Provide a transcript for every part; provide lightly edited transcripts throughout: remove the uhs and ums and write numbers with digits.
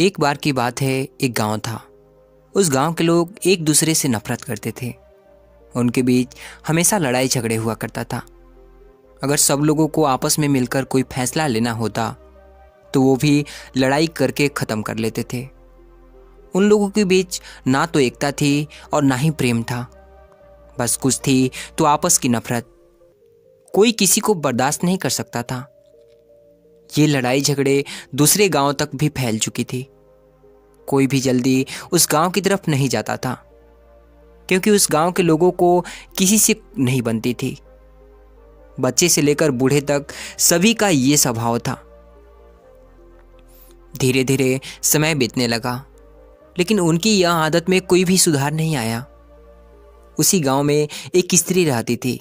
एक बार की बात है, एक गांव था। उस गांव के लोग एक दूसरे से नफरत करते थे। उनके बीच हमेशा लड़ाई झगड़े हुआ करता था। अगर सब लोगों को आपस में मिलकर कोई फैसला लेना होता तो वो भी लड़ाई करके ख़त्म कर लेते थे। उन लोगों के बीच ना तो एकता थी और ना ही प्रेम था। बस कुछ थी तो आपस की नफरत। कोई किसी को बर्दाश्त नहीं कर सकता था। ये लड़ाई झगड़े दूसरे गांव तक भी फैल चुकी थी। कोई भी जल्दी उस गांव की तरफ नहीं जाता था, क्योंकि उस गांव के लोगों को किसी से नहीं बनती थी। बच्चे से लेकर बूढ़े तक सभी का ये स्वभाव था। धीरे धीरे समय बीतने लगा, लेकिन उनकी यह आदत में कोई भी सुधार नहीं आया। उसी गांव में एक स्त्री रहती थी।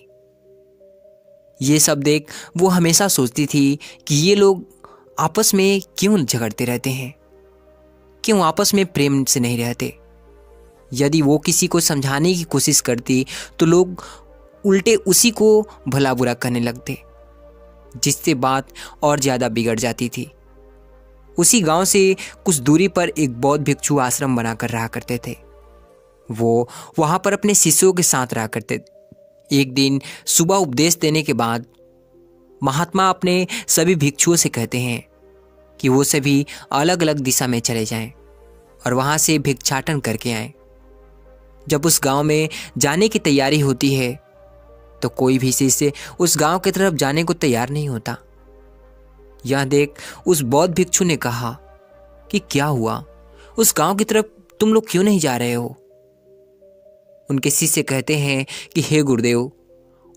ये सब देख वो हमेशा सोचती थी कि ये लोग आपस में क्यों झगड़ते रहते हैं, क्यों आपस में प्रेम से नहीं रहते। यदि वो किसी को समझाने की कोशिश करती तो लोग उल्टे उसी को भला बुरा करने लगते, जिससे बात और ज़्यादा बिगड़ जाती थी। उसी गांव से कुछ दूरी पर एक बौद्ध भिक्षु आश्रम बनाकर रहा करते थे। वो वहाँ पर अपने शिष्यों के साथ रहा करते थे। एक दिन सुबह उपदेश देने के बाद महात्मा अपने सभी भिक्षुओं से कहते हैं कि वो सभी अलग अलग दिशा में चले जाएं और वहाँ से भिक्षाटन करके आएं। जब उस गांव में जाने की तैयारी होती है तो कोई भी शिष्य उस गांव की तरफ जाने को तैयार नहीं होता। यह देख उस बौद्ध भिक्षु ने कहा कि क्या हुआ, उस गांव की तरफ तुम लोग क्यों नहीं जा रहे हो। उनके शिष्य कहते हैं कि हे गुरुदेव,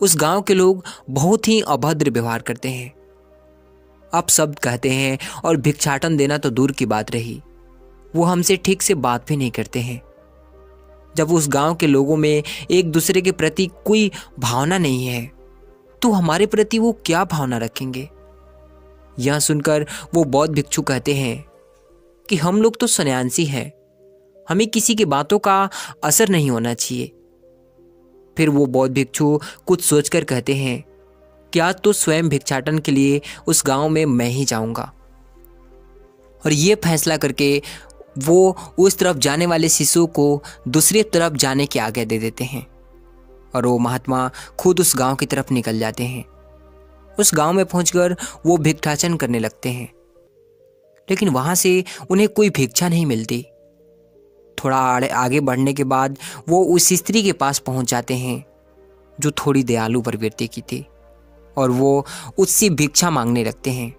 उस गांव के लोग बहुत ही अभद्र व्यवहार करते हैं। आप सब कहते हैं और भिक्षाटन देना तो दूर की बात रही, वो हमसे ठीक से बात भी नहीं करते हैं। जब उस गांव के लोगों में एक दूसरे के प्रति कोई भावना नहीं है तो हमारे प्रति वो क्या भावना रखेंगे। यह सुनकर वो बौद्ध भिक्षु कहते हैं कि हम लोग तो सन्यासी हैं, हमें किसी की बातों का असर नहीं होना चाहिए। फिर वो बौद्ध भिक्षु कुछ सोचकर कहते हैं कि आज तो स्वयं भिक्षाटन के लिए उस गांव में मैं ही जाऊंगा। और ये फैसला करके वो उस तरफ जाने वाले शिष्यों को दूसरी तरफ जाने की आज्ञा दे देते हैं और वो महात्मा खुद उस गांव की तरफ निकल जाते हैं। उस गांव में पहुंचकर वो भिक्षाटन करने लगते हैं, लेकिन वहां से उन्हें कोई भिक्षा नहीं मिलती। थोड़ा आगे बढ़ने के बाद वो उस स्त्री के पास पहुंच जाते हैं जो थोड़ी दयालु प्रवृत्ति की थी, और वो उससे भिक्षा मांगने लगते हैं।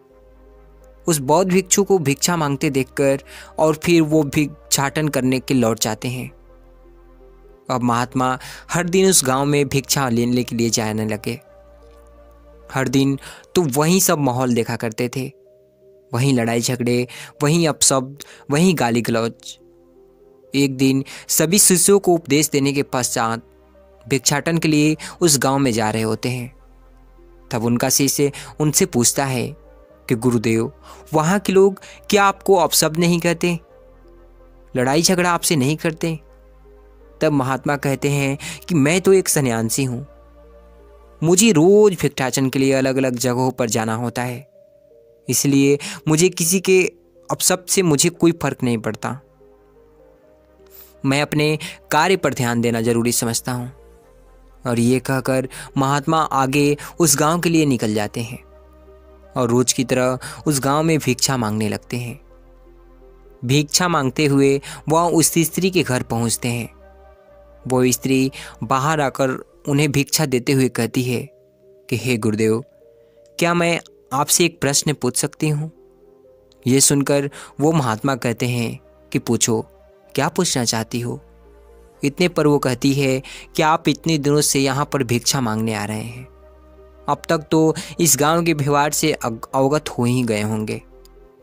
उस बौद्ध भिक्षु को भिक्षा मांगते देखकर और फिर वो भिक्षाटन करने के लौट जाते हैं। अब महात्मा हर दिन उस गांव में भिक्षा लेने के लिए जाने लगे। हर दिन तो वही सब माहौल देखा करते थे, वहीं लड़ाई झगड़े, वहीं अपशब्द, वहीं गाली गलौज। एक दिन सभी शिष्यों को उपदेश देने के पश्चात भिक्षाटन के लिए उस गांव में जा रहे होते हैं। तब उनका शिष्य उनसे पूछता है कि गुरुदेव, वहाँ के लोग क्या आपको अपशब्द नहीं कहते, लड़ाई झगड़ा आपसे नहीं करते। तब महात्मा कहते हैं कि मैं तो एक सन्यासी हूँ, मुझे रोज भिक्षाटन के लिए अलग अलग जगहों पर जाना होता है, इसलिए मुझे किसी के अपशब्द से मुझे कोई फर्क नहीं पड़ता। मैं अपने कार्य पर ध्यान देना जरूरी समझता हूँ। और ये कहकर महात्मा आगे उस गांव के लिए निकल जाते हैं और रोज की तरह उस गांव में भिक्षा मांगने लगते हैं। भिक्षा मांगते हुए वह उस स्त्री के घर पहुंचते हैं। वो स्त्री बाहर आकर उन्हें भिक्षा देते हुए कहती है कि हे गुरुदेव, क्या मैं आपसे एक प्रश्न पूछ सकती हूँ। ये सुनकर वो महात्मा कहते हैं कि पूछो, क्या पूछना चाहती हो। इतने पर वो कहती है कि आप इतने दिनों से यहाँ पर भिक्षा मांगने आ रहे हैं, अब तक तो इस गांव के व्यवहार से अवगत हो ही गए होंगे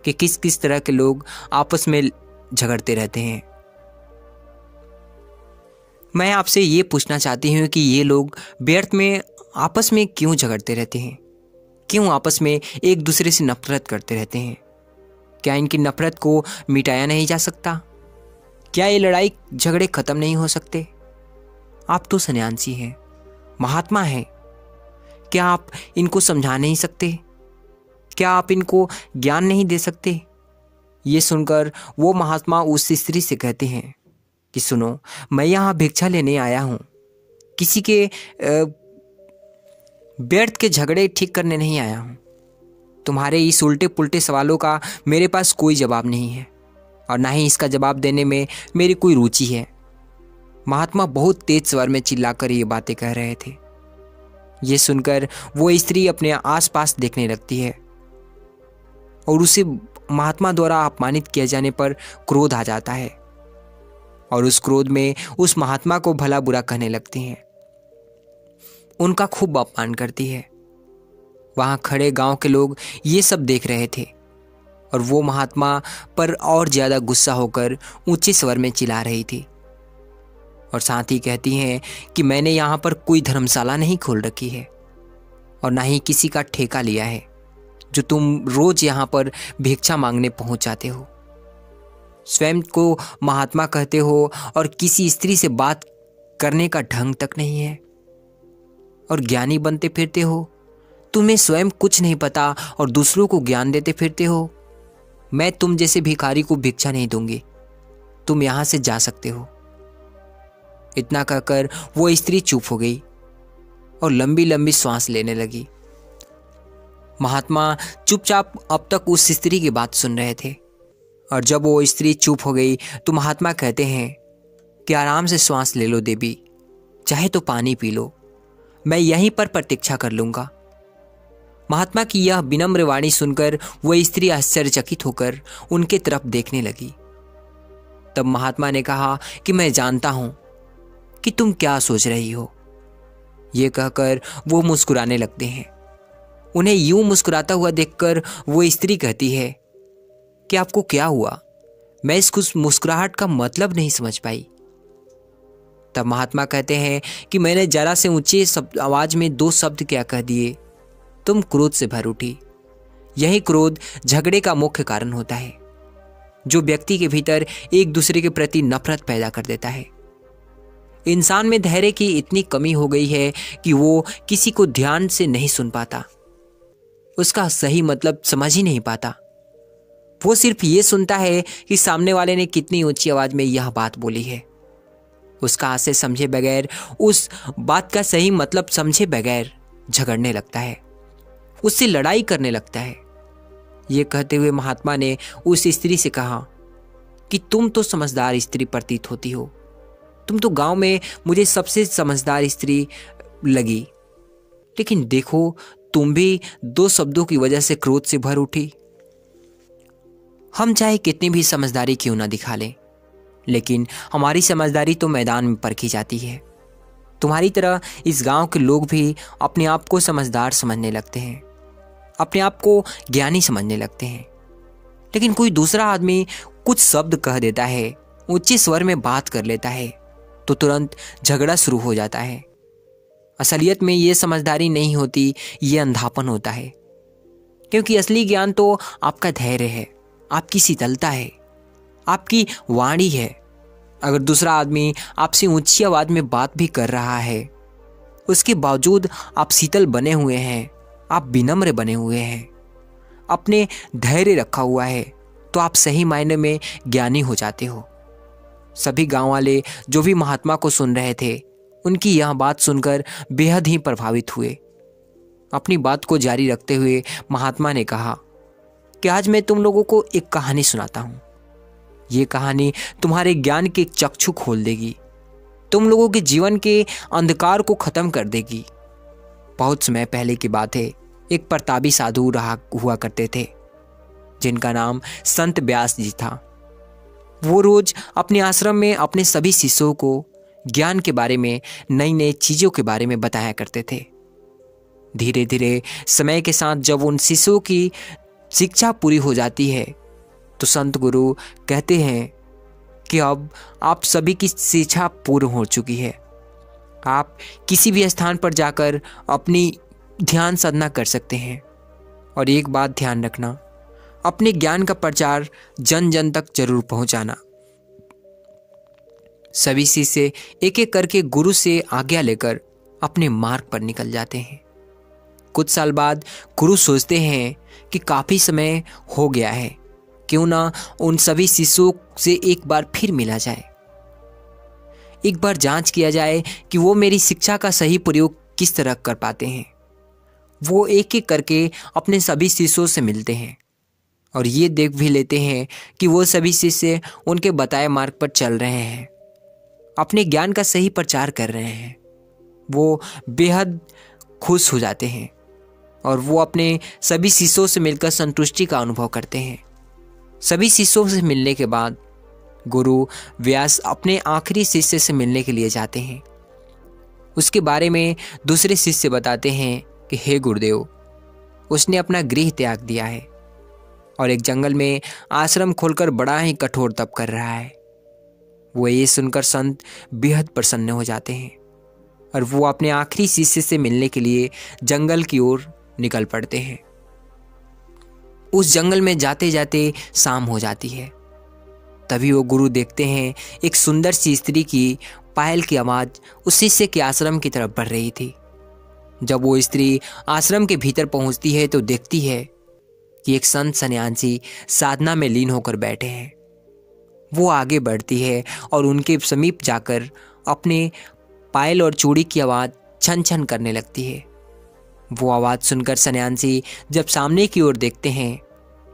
कि किस किस तरह के लोग आपस में झगड़ते रहते हैं। मैं आपसे ये पूछना चाहती हूँ कि ये लोग व्यर्थ में आपस में क्यों झगड़ते रहते हैं, क्यों आपस में एक दूसरे से नफरत करते रहते हैं। क्या इनकी नफरत को मिटाया नहीं जा सकता? क्या ये लड़ाई झगड़े खत्म नहीं हो सकते? आप तो सन्यासी हैं, महात्मा हैं, क्या आप इनको समझा नहीं सकते? क्या आप इनको ज्ञान नहीं दे सकते? ये सुनकर वो महात्मा उस स्त्री से कहते हैं कि सुनो, मैं यहाँ भिक्षा लेने आया हूँ, किसी के व्यर्थ के झगड़े ठीक करने नहीं आया हूँ। तुम्हारे इस उल्टे पुल्टे सवालों का मेरे पास कोई जवाब नहीं है और ना ही इसका जवाब देने में मेरी कोई रुचि है। महात्मा बहुत तेज स्वर में चिल्लाकर ये बातें कह रहे थे। ये सुनकर वो स्त्री अपने आसपास देखने लगती है और उसे महात्मा द्वारा अपमानित किए जाने पर क्रोध आ जाता है और उस क्रोध में उस महात्मा को भला बुरा कहने लगती हैं, उनका खूब अपमान करती है। वहां खड़े गांव के लोग ये सब देख रहे थे और वो महात्मा पर और ज्यादा गुस्सा होकर ऊंचे स्वर में चिल्ला रही थी और साथ ही कहती हैं कि मैंने यहाँ पर कोई धर्मशाला नहीं खोल रखी है और ना ही किसी का ठेका लिया है जो तुम रोज यहाँ पर भिक्षा मांगने पहुंच जाते हो। स्वयं को महात्मा कहते हो और किसी स्त्री से बात करने का ढंग तक नहीं है और ज्ञानी बनते फिरते हो। तुम्हें स्वयं कुछ नहीं पता और दूसरों को ज्ञान देते फिरते हो। मैं तुम जैसे भिखारी को भिक्षा नहीं दूंगी, तुम यहां से जा सकते हो। इतना कहकर वो स्त्री चुप हो गई और लंबी लंबी सांस लेने लगी। महात्मा चुपचाप अब तक उस स्त्री की बात सुन रहे थे और जब वो स्त्री चुप हो गई तो महात्मा कहते हैं कि आराम से सांस ले लो देवी, चाहे तो पानी पी लो, मैं यहीं पर प्रतीक्षा कर लूंगा। महात्मा की यह विनम्र वाणी सुनकर वह स्त्री आश्चर्यचकित होकर उनके तरफ देखने लगी। तब महात्मा ने कहा कि मैं जानता हूं कि तुम क्या सोच रही हो। यह कहकर वो मुस्कुराने लगते हैं। उन्हें यूं मुस्कुराता हुआ देखकर वो स्त्री कहती है कि आपको क्या हुआ? मैं इस मुस्कुराहट का मतलब नहीं समझ पाई। तब महात्मा कहते हैं कि मैंने जरा से ऊंचे आवाज में 2 शब्द क्या कह दिए, तुम क्रोध से भर उठी। यही क्रोध झगड़े का मुख्य कारण होता है, जो व्यक्ति के भीतर एक दूसरे के प्रति नफरत पैदा कर देता है। इंसान में धैर्य की इतनी कमी हो गई है कि वो किसी को ध्यान से नहीं सुन पाता, उसका सही मतलब समझ ही नहीं पाता। वो सिर्फ ये सुनता है कि सामने वाले ने कितनी ऊंची आवाज में यह बात बोली है। उसका आशय समझे बगैर, उस बात का सही मतलब समझे बगैर झगड़ने लगता है, उससे लड़ाई करने लगता है। ये कहते हुए महात्मा ने उस स्त्री से कहा कि तुम तो समझदार स्त्री प्रतीत होती हो, तुम तो गांव में मुझे सबसे समझदार स्त्री लगी, लेकिन देखो तुम भी 2 शब्दों की वजह से क्रोध से भर उठी। हम चाहे कितनी भी समझदारी क्यों ना दिखा लें, लेकिन हमारी समझदारी तो मैदान में परखी जाती है। तुम्हारी तरह इस गांव के लोग भी अपने आप को समझदार समझने लगते हैं, अपने आप को ज्ञानी समझने लगते हैं, लेकिन कोई दूसरा आदमी कुछ शब्द कह देता है, ऊंचे स्वर में बात कर लेता है, तो तुरंत झगड़ा शुरू हो जाता है। असलियत में ये समझदारी नहीं होती, ये अंधापन होता है, क्योंकि असली ज्ञान तो आपका धैर्य है, आपकी शीतलता है, आपकी वाणी है। अगर दूसरा आदमी आपसे ऊंची आवाज में बात भी कर रहा है, उसके बावजूद आप शीतल बने हुए हैं, आप विनम्र बने हुए हैं, अपने धैर्य रखा हुआ है, तो आप सही मायने में ज्ञानी हो जाते हो। सभी गांव वाले जो भी महात्मा को सुन रहे थे, उनकी यह बात सुनकर बेहद ही प्रभावित हुए। अपनी बात को जारी रखते हुए महात्मा ने कहा कि आज मैं तुम लोगों को एक कहानी सुनाता हूं। ये कहानी तुम्हारे ज्ञान के चक्षु खोल देगी, तुम लोगों के जीवन के अंधकार को खत्म कर देगी। बहुत समय पहले की बात है, एक प्रतापी साधु रहा हुआ करते थे, जिनका नाम संत व्यास जी था। वो रोज अपने आश्रम में अपने सभी शिष्यों को ज्ञान के बारे में, नई नई चीजों के बारे में बताया करते थे। धीरे धीरे समय के साथ जब उन शिष्यों की शिक्षा पूरी हो जाती है, तो संत गुरु कहते हैं कि अब आप सभी की शिक्षा पूर्ण हो चुकी है, आप किसी भी स्थान पर जाकर अपनी ध्यान साधना कर सकते हैं। और एक बात ध्यान रखना, अपने ज्ञान का प्रचार जन जन तक जरूर पहुंचाना। सभी शिष्य एक एक करके गुरु से आज्ञा लेकर अपने मार्ग पर निकल जाते हैं। कुछ साल बाद गुरु सोचते हैं कि काफी समय हो गया है, क्यों ना उन सभी शिष्यों से एक बार फिर मिला जाए, एक बार जांच किया जाए कि वो मेरी शिक्षा का सही प्रयोग किस तरह कर पाते हैं। वो एक एक करके अपने सभी शिष्यों से मिलते हैं और ये देख भी लेते हैं कि वो सभी शिष्य उनके बताए मार्ग पर चल रहे हैं, अपने ज्ञान का सही प्रचार कर रहे हैं। वो बेहद खुश हो जाते हैं और वो अपने सभी शिष्यों से मिलकर संतुष्टि का अनुभव करते हैं। सभी शिष्यों से मिलने के बाद गुरु व्यास अपने आखिरी शिष्य से मिलने के लिए जाते हैं। उसके बारे में दूसरे शिष्य बताते हैं कि हे गुरुदेव, उसने अपना गृह त्याग दिया है और एक जंगल में आश्रम खोलकर बड़ा ही कठोर तप कर रहा है। वो ये सुनकर संत बेहद प्रसन्न हो जाते हैं और वो अपने आखिरी शिष्य से मिलने के लिए जंगल की ओर निकल पड़ते हैं। उस जंगल में जाते जाते शाम हो जाती है। तभी वो गुरु देखते हैं एक सुंदर सी स्त्री की पायल की आवाज उस शिष्य के आश्रम की तरफ बढ़ रही थी। जब वो स्त्री आश्रम के भीतर पहुंचती है तो देखती है कि एक संत सन्यासी साधना में लीन होकर बैठे हैं। वो आगे बढ़ती है और उनके समीप जाकर अपने पायल और चूड़ी की आवाज़ छन छन करने लगती है। वो आवाज़ सुनकर सन्यासी जब सामने की ओर देखते हैं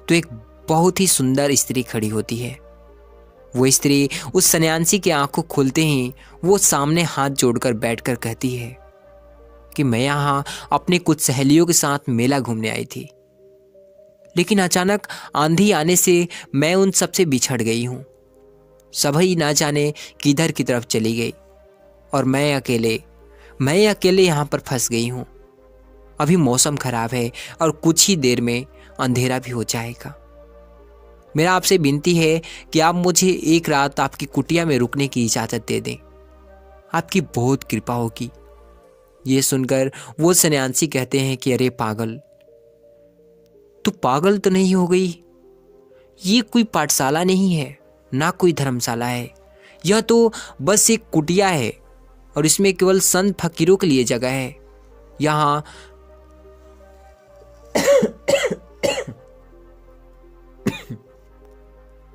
तो एक बहुत ही सुंदर स्त्री खड़ी होती है। वो स्त्री उस सन्यासी की आंखों खुलते ही वो सामने हाथ जोड़कर बैठकर कहती है कि मैं यहाँ अपने कुछ सहेलियों के साथ मेला घूमने आई थी, लेकिन अचानक आंधी आने से मैं उन सबसे बिछड़ गई हूँ। सभी ना जाने किधर की तरफ चली गई और मैं अकेले यहाँ पर फंस गई हूँ। अभी मौसम खराब है और कुछ ही देर में अंधेरा भी हो जाएगा। मेरा आपसे विनती है कि आप मुझे एक रात आपकी कुटिया में रुकने की इजाज़त दे दें। आपकी बहुत कृपा होगी। ये सुनकर वो सन्यासी कहते हैं कि अरे पागल, तू पागल तो नहीं हो गई? ये कोई पाठशाला नहीं है, ना कोई धर्मशाला है। यह तो बस एक कुटिया है और इसमें केवल संत फकीरों के लिए जगह है। यहाँ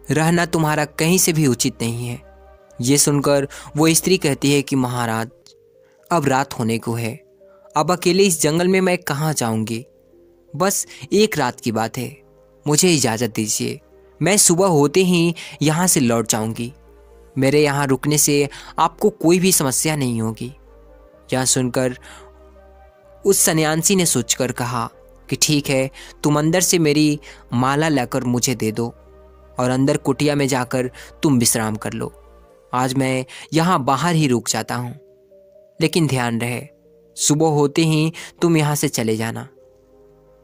रहना तुम्हारा कहीं से भी उचित नहीं है। ये सुनकर वो स्त्री कहती है कि महाराज, अब रात होने को है, अब अकेले इस जंगल में मैं कहाँ जाऊंगी? बस एक रात की बात है, मुझे इजाज़त दीजिए। मैं सुबह होते ही यहाँ से लौट जाऊंगी। मेरे यहाँ रुकने से आपको कोई भी समस्या नहीं होगी। यह सुनकर उस सन्यासी ने सोचकर कहा कि ठीक है, तुम अंदर से मेरी माला लाकर मुझे दे दो और अंदर कुटिया में जाकर तुम विश्राम कर लो। आज मैं यहाँ बाहर ही रुक जाता हूँ, लेकिन ध्यान रहे सुबह होते ही तुम यहाँ से चले जाना।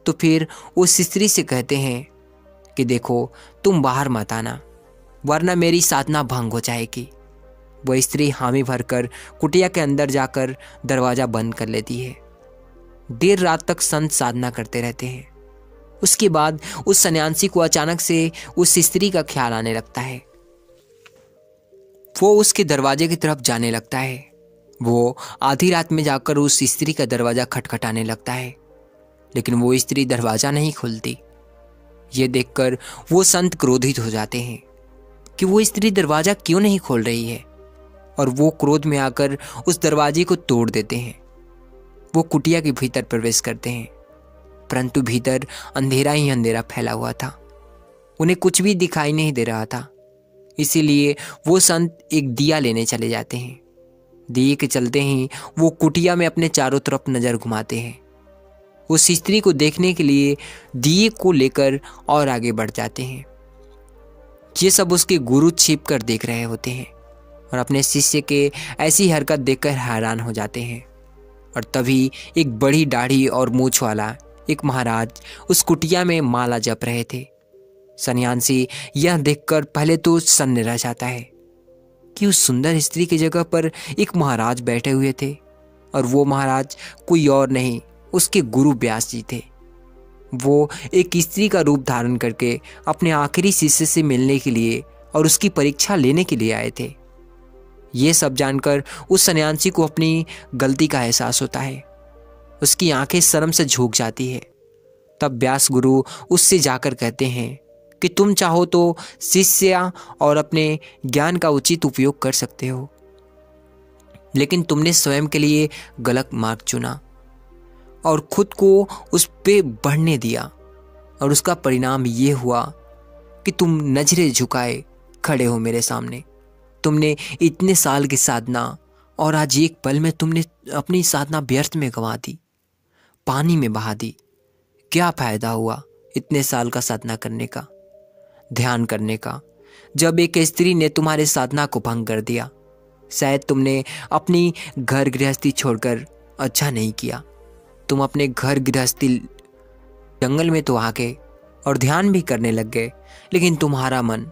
तो फिर उस स्त्री से कहते हैं कि देखो, तुम बाहर मत आना, वरना मेरी साधना भंग हो जाएगी। वह स्त्री हामी भरकर कुटिया के अंदर जाकर दरवाज़ा बंद कर लेती है। देर रात तक संत साधना करते रहते हैं। उसके बाद उस सन्यासी को अचानक से उस स्त्री का ख्याल आने लगता है। वो उसके दरवाजे की तरफ जाने लगता है। वो आधी रात में जाकर उस स्त्री का दरवाज़ा खटखटाने लगता है, लेकिन वो स्त्री दरवाज़ा नहीं खोलती। ये देखकर वो संत क्रोधित हो जाते हैं कि वो स्त्री दरवाज़ा क्यों नहीं खोल रही है, और वो क्रोध में आकर उस दरवाजे को तोड़ देते हैं। वो कुटिया के भीतर प्रवेश करते हैं, परंतु भीतर अंधेरा ही अंधेरा फैला हुआ था। उन्हें कुछ भी दिखाई नहीं दे रहा था। इसीलिए वो संत एक दिया लेने चले जाते हैं। दिए के चलते ही वो कुटिया में अपने चारों तरफ नज़र घुमाते हैं। उस स्त्री को देखने के लिए दिए को लेकर और आगे बढ़ जाते हैं। ये सब उसके गुरु छिप कर देख रहे होते हैं और अपने शिष्य के ऐसी हरकत देखकर हैरान हो जाते हैं। और तभी एक बड़ी दाढ़ी और मूछ वाला एक महाराज उस कुटिया में माला जप रहे थे। सन्यासी यह देखकर पहले तो सन्न रह जाता है कि उस सुंदर स्त्री की जगह पर एक महाराज बैठे हुए थे, और वो महाराज कोई और नहीं, उसके गुरु व्यास जी थे। वो एक स्त्री का रूप धारण करके अपने आखिरी शिष्य से मिलने के लिए और उसकी परीक्षा लेने के लिए आए थे। ये सब जानकर उस सन्यासी को अपनी गलती का एहसास होता है। उसकी आंखें शर्म से झुक जाती है। तब व्यास गुरु उससे जाकर कहते हैं कि तुम चाहो तो शिष्य और अपने ज्ञान का उचित उपयोग कर सकते हो, लेकिन तुमने स्वयं के लिए गलत मार्ग चुना और खुद को उस पे बढ़ने दिया, और उसका परिणाम ये हुआ कि तुम नजरें झुकाए खड़े हो मेरे सामने। तुमने इतने साल की साधना और आज एक पल में तुमने अपनी साधना व्यर्थ में गंवा दी, पानी में बहा दी। क्या फायदा हुआ इतने साल का साधना करने का, ध्यान करने का, जब एक स्त्री ने तुम्हारे साधना को भंग कर दिया। शायद तुमने अपनी घर गृहस्थी छोड़कर अच्छा नहीं किया। तुम अपने घर गृहस्थी जंगल में तो आ गए और ध्यान भी करने लग गए, लेकिन तुम्हारा मन,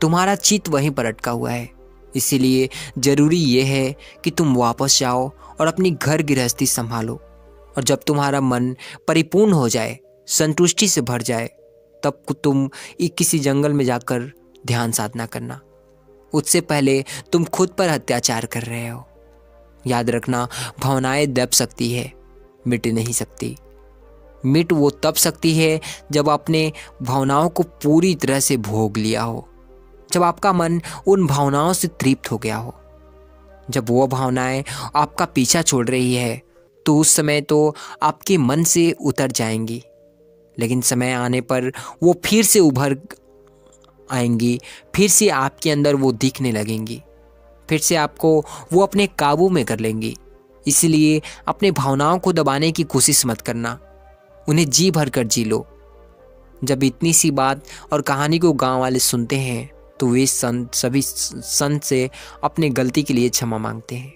तुम्हारा चित्त वहीं पर अटका हुआ है। इसीलिए जरूरी ये है कि तुम वापस जाओ और अपनी घर गृहस्थी संभालो, और जब तुम्हारा मन परिपूर्ण हो जाए, संतुष्टि से भर जाए, तब तुम किसी जंगल में जाकर ध्यान साधना करना। उससे पहले तुम खुद पर अत्याचार कर रहे हो। याद रखना, भावनाएं दब सकती है, मिट नहीं सकती। मिट वो तब सकती है जब आपने भावनाओं को पूरी तरह से भोग लिया हो, जब आपका मन उन भावनाओं से तृप्त हो गया हो। जब वो भावनाएं आपका पीछा छोड़ रही है तो उस समय तो आपके मन से उतर जाएंगी, लेकिन समय आने पर वो फिर से उभर आएंगी, फिर से आपके अंदर वो दिखने लगेंगी, फिर से आपको वो अपने काबू में कर लेंगी। इसलिए अपने भावनाओं को दबाने की कोशिश मत करना, उन्हें जी भर कर जी लो। जब इतनी सी बात और कहानी को गांव वाले सुनते हैं तो वे सभी संत से अपने गलती के लिए क्षमा मांगते हैं,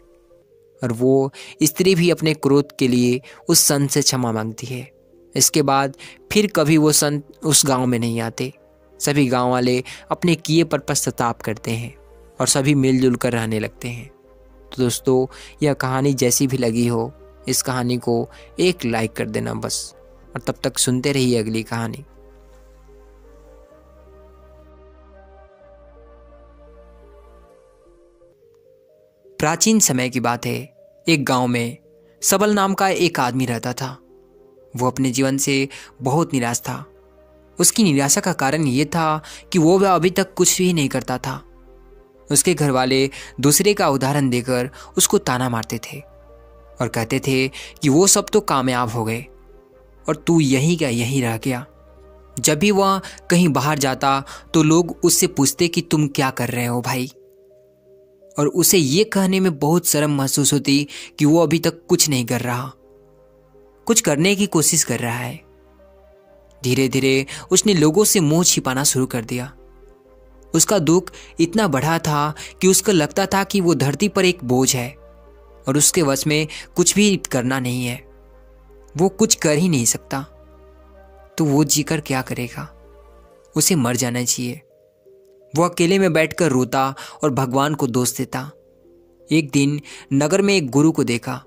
और वो स्त्री भी अपने क्रोध के लिए उस संत से क्षमा मांगती है। इसके बाद फिर कभी वो संत उस गांव में नहीं आते। सभी गांव वाले अपने किए पर पश्चाताप करते हैं और सभी मिलजुल कर रहने लगते हैं। तो दोस्तों, यह कहानी जैसी भी लगी हो, इस कहानी को एक लाइक कर देना बस, और तब तक सुनते रहिए अगली कहानी। प्राचीन समय की बात है। एक गांव में सबल नाम का एक आदमी रहता था। वो अपने जीवन से बहुत निराश था। उसकी निराशा का कारण ये था कि वो अभी तक कुछ भी नहीं करता था। उसके घर वाले दूसरे का उदाहरण देकर उसको ताना मारते थे और कहते थे कि वो सब तो कामयाब हो गए और तू यहीं का यहीं रह गया। जब भी वह कहीं बाहर जाता तो लोग उससे पूछते कि तुम क्या कर रहे हो भाई, और उसे ये कहने में बहुत शर्म महसूस होती कि वो अभी तक कुछ नहीं कर रहा, कुछ करने की कोशिश कर रहा है। धीरे धीरे उसने लोगों से मुंह छिपाना शुरू कर दिया। उसका दुख इतना बढ़ा था कि उसको लगता था कि वो धरती पर एक बोझ है और उसके वश में कुछ भी करना नहीं है। वो कुछ कर ही नहीं सकता, तो वो जीकर क्या करेगा? उसे मर जाना चाहिए। वो अकेले में बैठकर रोता और भगवान को दोष देता। एक दिन नगर में एक गुरु को देखा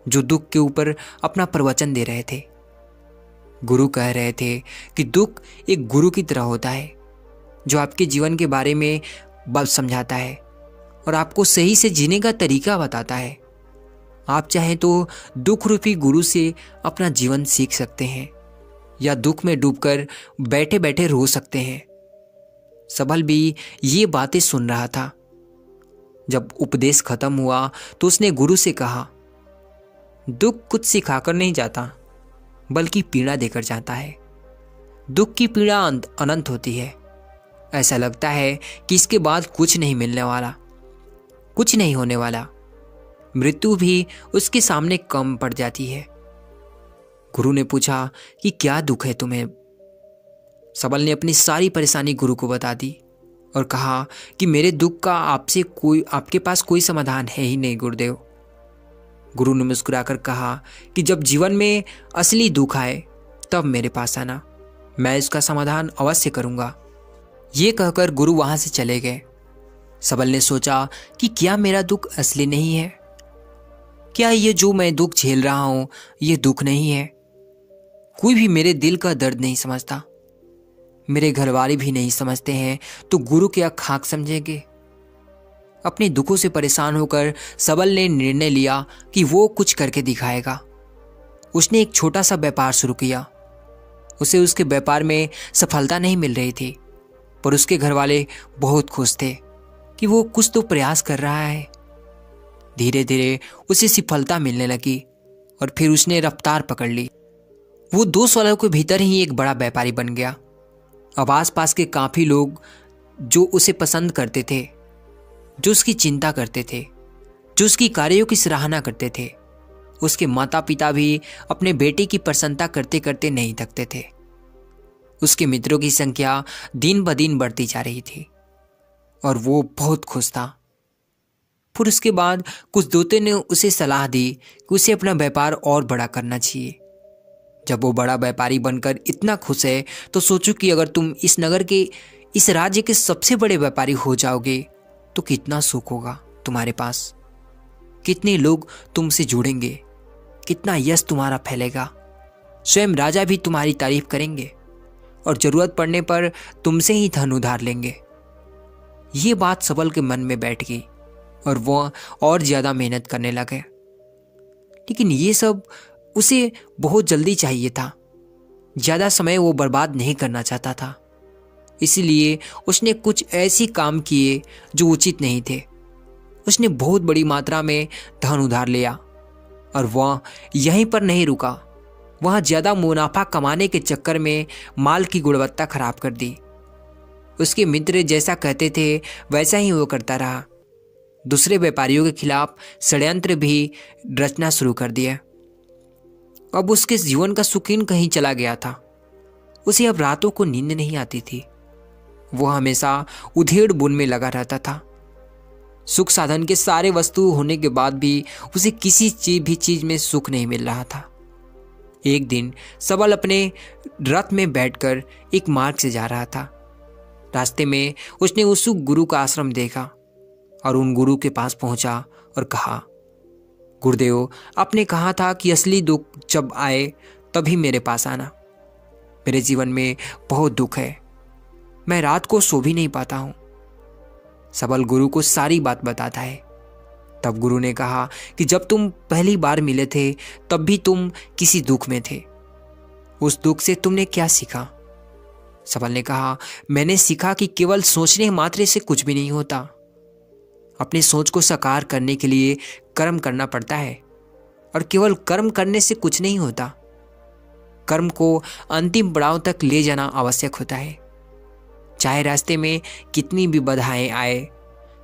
जो दुख के ऊपर अपना प्रवचन दे रहे थे। गुरु कह रहे थे कि दुख एक गुरु की तरह होता है जो आपके जीवन के बारे में बात समझाता है और आपको सही से जीने का तरीका बताता है। आप चाहें तो दुख रूपी गुरु से अपना जीवन सीख सकते हैं या दुख में डूबकर बैठे बैठे रो सकते हैं। सबल भी ये बातें सुन रहा था। जब उपदेश खत्म हुआ तो उसने गुरु से कहा, दुख कुछ सिखाकर नहीं जाता बल्कि पीड़ा देकर जाता है। दुख की पीड़ा अनंत होती है। ऐसा लगता है कि इसके बाद कुछ नहीं मिलने वाला, कुछ नहीं होने वाला। मृत्यु भी उसके सामने कम पड़ जाती है। गुरु ने पूछा कि क्या दुख है तुम्हें? सबल ने अपनी सारी परेशानी गुरु को बता दी और कहा कि मेरे दुख का आपके पास कोई समाधान है ही नहीं गुरुदेव। गुरु ने मुस्कुराकर कहा कि जब जीवन में असली दुख आए तब मेरे पास आना, मैं इसका समाधान अवश्य करूंगा। ये कहकर गुरु वहां से चले गए। सबल ने सोचा कि क्या मेरा दुख असली नहीं है? क्या ये जो मैं दुख झेल रहा हूं ये दुख नहीं है? कोई भी मेरे दिल का दर्द नहीं समझता, मेरे घरवाले भी नहीं समझते हैं, तो गुरु क्या खाक समझेंगे? अपने दुखों से परेशान होकर सबल ने निर्णय लिया कि वो कुछ करके दिखाएगा। उसने एक छोटा सा व्यापार शुरू किया। उसे उसके व्यापार में सफलता नहीं मिल रही थी, पर उसके घर वाले बहुत खुश थे कि वो कुछ तो प्रयास कर रहा है। धीरे धीरे उसे सफलता मिलने लगी और फिर उसने रफ्तार पकड़ ली। वो 2 सालों के भीतर ही एक बड़ा व्यापारी बन गया। अब आसपास के काफ़ी लोग जो उसे पसंद करते थे, जो उसकी चिंता करते थे, जो उसकी कार्यों की सराहना करते थे। उसके माता पिता भी अपने बेटे की प्रशंसा करते करते नहीं थकते थे। उसके मित्रों की संख्या दिन ब दिन बढ़ती जा रही थी और वो बहुत खुश था। फिर उसके बाद कुछ दोस्तों ने उसे सलाह दी कि उसे अपना व्यापार और बड़ा करना चाहिए। जब वो बड़ा व्यापारी बनकर इतना खुश है तो सोचो कि अगर तुम इस नगर के, इस राज्य के सबसे बड़े व्यापारी हो जाओगे तो कितना सुख होगा तुम्हारे पास, कितने लोग तुमसे जुड़ेंगे, कितना यश तुम्हारा फैलेगा। स्वयं राजा भी तुम्हारी तारीफ करेंगे और जरूरत पड़ने पर तुमसे ही धन उधार लेंगे। ये बात सबल के मन में बैठ गई और वह और ज्यादा मेहनत करने लगे। लेकिन ये सब उसे बहुत जल्दी चाहिए था। ज्यादा समय वो बर्बाद नहीं करना चाहता था। इसलिए उसने कुछ ऐसे काम किए जो उचित नहीं थे। उसने बहुत बड़ी मात्रा में धन उधार लिया और वह यहीं पर नहीं रुका। वह ज्यादा मुनाफा कमाने के चक्कर में माल की गुणवत्ता खराब कर दी। उसके मित्र जैसा कहते थे वैसा ही वो करता रहा। दूसरे व्यापारियों के खिलाफ षड्यंत्र भी रचना शुरू कर दिया। अब उसके जीवन का सुकून कहीं चला गया था। उसे अब रातों को नींद नहीं आती थी। वह हमेशा उधेड़ बुन में लगा रहता था। सुख साधन के सारे वस्तु होने के बाद भी उसे किसी चीज में सुख नहीं मिल रहा था। एक दिन सबल अपने रथ में बैठकर एक मार्ग से जा रहा था। रास्ते में उसने उस गुरु का आश्रम देखा और उन गुरु के पास पहुंचा और कहा, गुरुदेव, आपने कहा था कि असली दुख जब आए तभी मेरे पास आना। मेरे जीवन में बहुत दुख है, मैं रात को सो भी नहीं पाता हूं। सबल गुरु को सारी बात बताता है। तब गुरु ने कहा कि जब तुम पहली बार मिले थे तब भी तुम किसी दुख में थे। उस दुख से तुमने क्या सीखा? सबल ने कहा, मैंने सीखा कि केवल सोचने मात्र से कुछ भी नहीं होता। अपनी सोच को साकार करने के लिए कर्म करना पड़ता है और केवल कर्म करने से कुछ नहीं होता। कर्म को अंतिम पड़ाव तक ले जाना आवश्यक होता है। चाहे रास्ते में कितनी भी बाधाएं आए,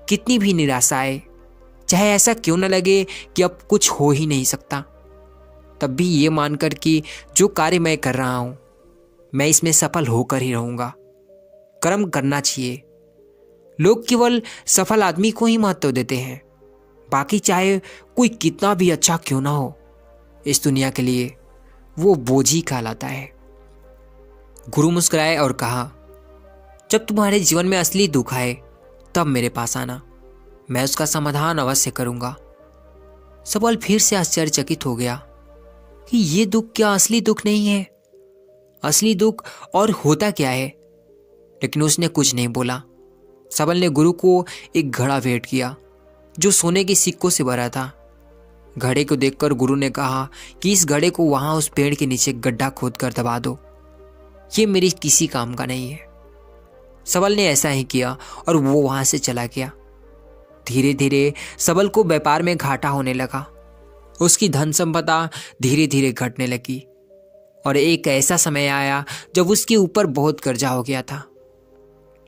कितनी भी निराशा आए, चाहे ऐसा क्यों न लगे कि अब कुछ हो ही नहीं सकता, तब भी ये मानकर कि जो कार्य मैं कर रहा हूं मैं इसमें सफल होकर ही रहूंगा। कर्म करना चाहिए। लोग केवल सफल आदमी को ही महत्व देते हैं। बाकी चाहे कोई कितना भी अच्छा क्यों ना हो, इस दुनिया के लिए वो बोझ ही कहलाता है। गुरु मुस्कुराए और कहा, जब तुम्हारे जीवन में असली दुख आए तब मेरे पास आना, मैं उसका समाधान अवश्य करूंगा। सबल फिर से आश्चर्यचकित हो गया कि ये दुख क्या असली दुख नहीं है? असली दुख और होता क्या है? लेकिन उसने कुछ नहीं बोला। सबल ने गुरु को एक घड़ा भेंट किया जो सोने के सिक्कों से भरा था। घड़े को देखकर गुरु ने कहा कि इस घड़े को वहां उस पेड़ के नीचे गड्ढा खोद कर दबा दो। ये मेरी किसी काम का नहीं है। सबल ने ऐसा ही किया और वो वहां से चला गया। धीरे धीरे सबल को व्यापार में घाटा होने लगा। उसकी धन संपदा धीरे धीरे घटने लगी और एक ऐसा समय आया जब उसके ऊपर बहुत कर्जा हो गया था।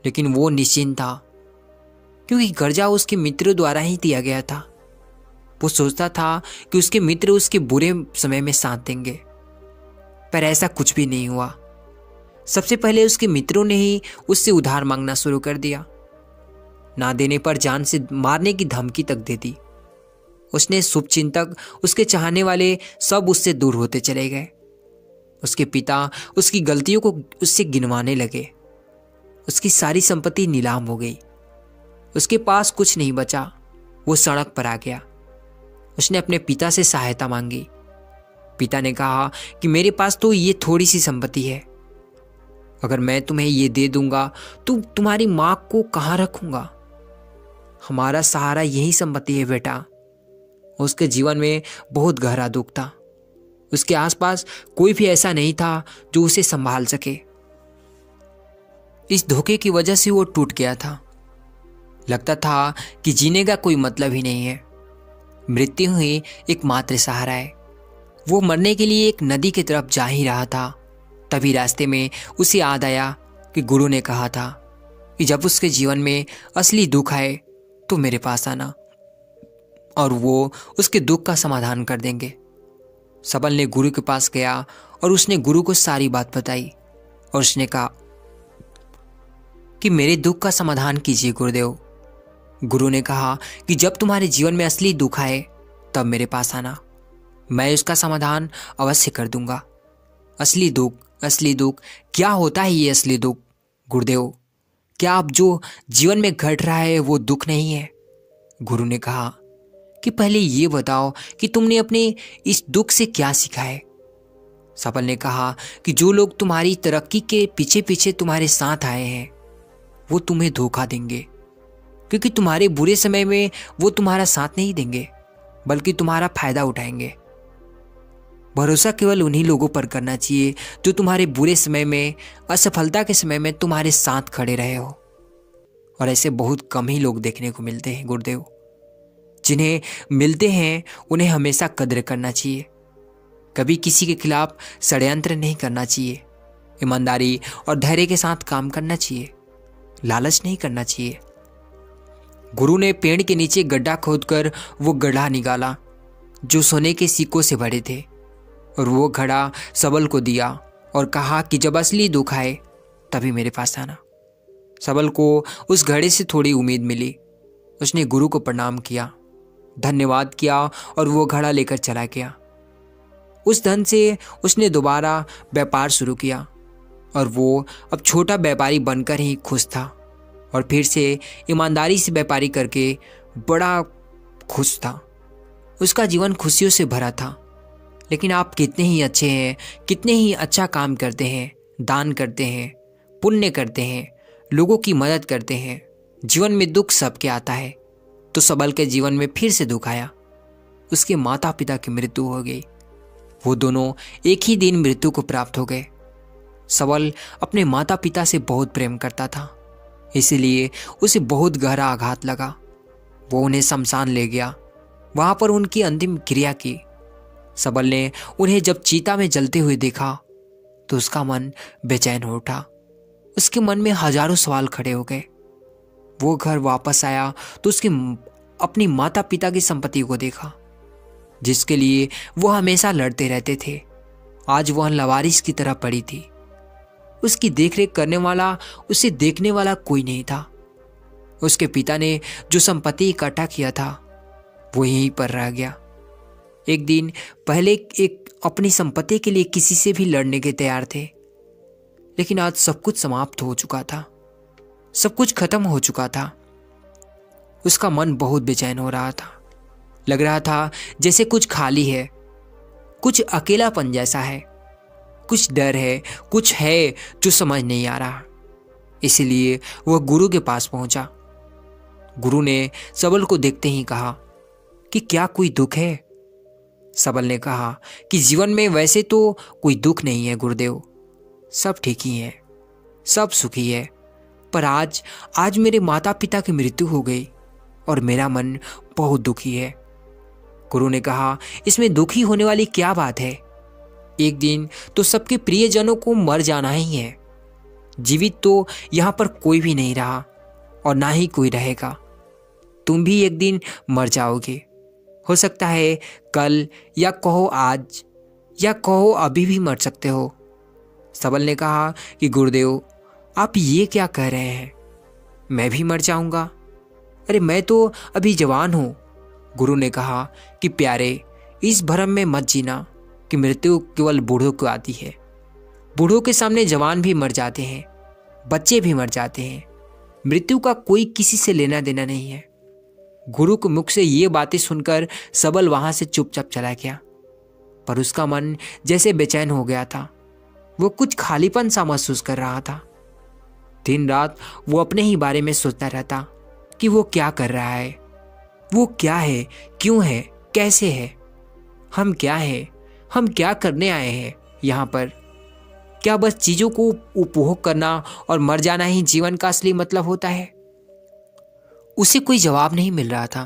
लेकिन वो निश्चिंत था क्योंकि कर्जा उसके मित्रों द्वारा ही दिया गया था। वो सोचता था कि उसके मित्र उसके बुरे समय में साथ देंगे, पर ऐसा कुछ भी नहीं हुआ। सबसे पहले उसके मित्रों ने ही उससे उधार मांगना शुरू कर दिया। ना देने पर जान से मारने की धमकी तक दे दी। उसने शुभचिंतक, उसके चाहने वाले सब उससे दूर होते चले गए। उसके पिता उसकी गलतियों को उससे गिनवाने लगे। उसकी सारी संपत्ति नीलाम हो गई। उसके पास कुछ नहीं बचा। वो सड़क पर आ गया। उसने अपने पिता से सहायता मांगी। पिता ने कहा कि मेरे पास तो ये थोड़ी सी संपत्ति है। अगर मैं तुम्हें ये दे दूंगा तो तुम्हारी मां को कहाँ रखूंगा? हमारा सहारा यही संपत्ति है बेटा। उसके जीवन में बहुत गहरा दुख था। उसके आसपास कोई भी ऐसा नहीं था जो उसे संभाल सके। इस धोखे की वजह से वो टूट गया था। लगता था कि जीने का कोई मतलब ही नहीं है। मृत्यु ही एकमात्र सहारा है। वो मरने के लिए एक नदी की तरफ जा ही रहा था, तभी रास्ते में उसे याद आया कि गुरु ने कहा था कि जब उसके जीवन में असली दुख आए तो मेरे पास आना और वो उसके दुख का समाधान कर देंगे। सबल ने गुरु के पास गया और उसने गुरु को सारी बात बताई और उसने कहा कि मेरे दुख का समाधान कीजिए गुरुदेव। गुरु ने कहा कि जब तुम्हारे जीवन में असली दुख आए तब मेरे पास आना, मैं उसका समाधान अवश्य कर दूंगा। असली दुख क्या होता है? ये असली दुख गुरुदेव, क्या अब जो जीवन में घट रहा है वो दुख नहीं है? गुरु ने कहा कि पहले ये बताओ कि तुमने अपने इस दुख से क्या सीखा है। सबल ने कहा कि जो लोग तुम्हारी तरक्की के पीछे पीछे तुम्हारे साथ आए हैं वो तुम्हें धोखा देंगे, क्योंकि तुम्हारे बुरे समय में वो तुम्हारा साथ नहीं देंगे बल्कि तुम्हारा फायदा उठाएंगे। भरोसा केवल उन्हीं लोगों पर करना चाहिए जो तुम्हारे बुरे समय में, असफलता के समय में तुम्हारे साथ खड़े रहे हो। और ऐसे बहुत कम ही लोग देखने को मिलते हैं गुरुदेव। जिन्हें मिलते हैं उन्हें हमेशा कद्र करना चाहिए। कभी किसी के खिलाफ षड्यंत्र नहीं करना चाहिए। ईमानदारी और धैर्य के साथ काम करना चाहिए। लालच नहीं करना चाहिए। गुरु ने पेड़ के नीचे गड्ढा खोदकर वो गड्ढा निकाला जो सोने के सिक्कों से भरे थे और वो घड़ा सबल को दिया और कहा कि जब असली दुख आए तभी मेरे पास आना। सबल को उस घड़े से थोड़ी उम्मीद मिली। उसने गुरु को प्रणाम किया, धन्यवाद किया और वो घड़ा लेकर चला गया। उस धन से उसने दोबारा व्यापार शुरू किया और वो अब छोटा व्यापारी बनकर ही खुश था और फिर से ईमानदारी से व्यापारी करके बड़ा खुश था। उसका जीवन खुशियों से भरा था। लेकिन आप कितने ही अच्छे हैं, कितने ही अच्छा काम करते हैं, दान करते हैं, पुण्य करते हैं, लोगों की मदद करते हैं, जीवन में दुख सबके आता है। तो सबल के जीवन में फिर से दुख आया। उसके माता पिता की मृत्यु हो गई। वो दोनों एक ही दिन मृत्यु को प्राप्त हो गए। सबल अपने माता पिता से बहुत प्रेम करता था, इसलिए उसे बहुत गहरा आघात लगा। वो उन्हें शमशान ले गया, वहां पर उनकी अंतिम क्रिया की। सबल ने उन्हें जब चिता में जलते हुए देखा तो उसका मन बेचैन हो उठा। उसके मन में हजारों सवाल खड़े हो गए। वो घर वापस आया तो उसके अपनी माता पिता की संपत्ति को देखा जिसके लिए वो हमेशा लड़ते रहते थे। आज वह लवारिस की तरह पड़ी थी। उसकी देखरेख करने वाला, उसे देखने वाला कोई नहीं था। उसके पिता ने जो संपत्ति इकट्ठा किया था वो यहीं पर रह गया। एक दिन पहले एक अपनी संपत्ति के लिए किसी से भी लड़ने के तैयार थे, लेकिन आज सब कुछ समाप्त हो चुका था, सब कुछ खत्म हो चुका था। उसका मन बहुत बेचैन हो रहा था। लग रहा था जैसे कुछ खाली है, कुछ अकेलापन जैसा है, कुछ डर है, कुछ है जो समझ नहीं आ रहा। इसलिए वह गुरु के पास पहुंचा। गुरु ने सबल को देखते ही कहा कि क्या कोई दुख है? सबल ने कहा कि जीवन में वैसे तो कोई दुख नहीं है गुरुदेव, सब ठीक ही है, सब सुखी है, पर आज मेरे माता पिता की मृत्यु हो गई और मेरा मन बहुत दुखी है। गुरु ने कहा, इसमें दुखी होने वाली क्या बात है? एक दिन तो सबके प्रियजनों को मर जाना ही है। जीवित तो यहां पर कोई भी नहीं रहा और ना ही कोई रहेगा। तुम भी एक दिन मर जाओगे। हो सकता है कल, या कहो आज, या कहो अभी भी मर सकते हो। सबल ने कहा कि गुरुदेव, आप ये क्या कह रहे हैं? मैं भी मर जाऊंगा? अरे मैं तो अभी जवान हूं। गुरु ने कहा कि प्यारे, इस भ्रम में मत जीना कि मृत्यु केवल बूढ़ों को आती है। बूढ़ों के सामने जवान भी मर जाते हैं, बच्चे भी मर जाते हैं। मृत्यु का कोई किसी से लेना देना नहीं है। गुरु के मुख से ये बातें सुनकर सबल वहां से चुपचाप चला गया, पर उसका मन जैसे बेचैन हो गया था। वो कुछ खालीपन सा महसूस कर रहा था। दिन रात वो अपने ही बारे में सोचता रहता कि वो क्या कर रहा है, वो क्या है, क्यों है, कैसे है, हम क्या है, हम क्या करने आए हैं यहाँ पर? क्या बस चीजों को उपभोग करना और मर जाना ही जीवन का असली मतलब होता है? उसे कोई जवाब नहीं मिल रहा था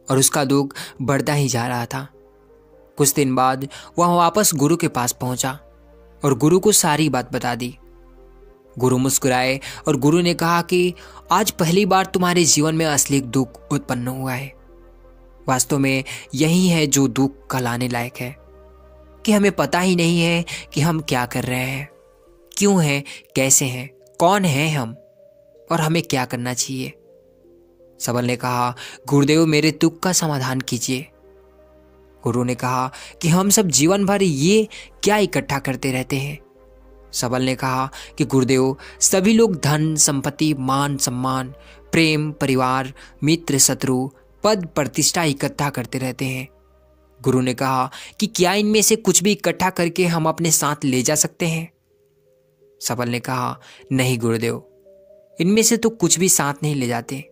और उसका दुख बढ़ता ही जा रहा था। कुछ दिन बाद वह वापस गुरु के पास पहुंचा और गुरु को सारी बात बता दी। गुरु मुस्कुराए और गुरु ने कहा कि आज पहली बार तुम्हारे जीवन में असली दुख उत्पन्न हुआ है। वास्तव में यही है जो दुख कहलाने लायक है, कि हमें पता ही नहीं है कि हम क्या कर रहे हैं, क्यों हैं, कैसे हैं, कौन हैं हम और हमें क्या करना चाहिए। सबल ने कहा, गुरुदेव मेरे दुख का समाधान कीजिए। गुरु ने कहा कि हम सब जीवन भर ये क्या इकट्ठा करते रहते हैं। सबल ने कहा कि गुरुदेव सभी लोग धन, संपत्ति, मान, सम्मान, प्रेम, परिवार, मित्र, शत्रु, पद, प्रतिष्ठा इकट्ठा करते रहते हैं। गुरु ने कहा कि क्या इनमें से कुछ भी इकट्ठा करके हम अपने साथ ले जा सकते हैं? सबल ने कहा, नहीं गुरुदेव, इनमें से तो कुछ भी साथ नहीं ले जाते।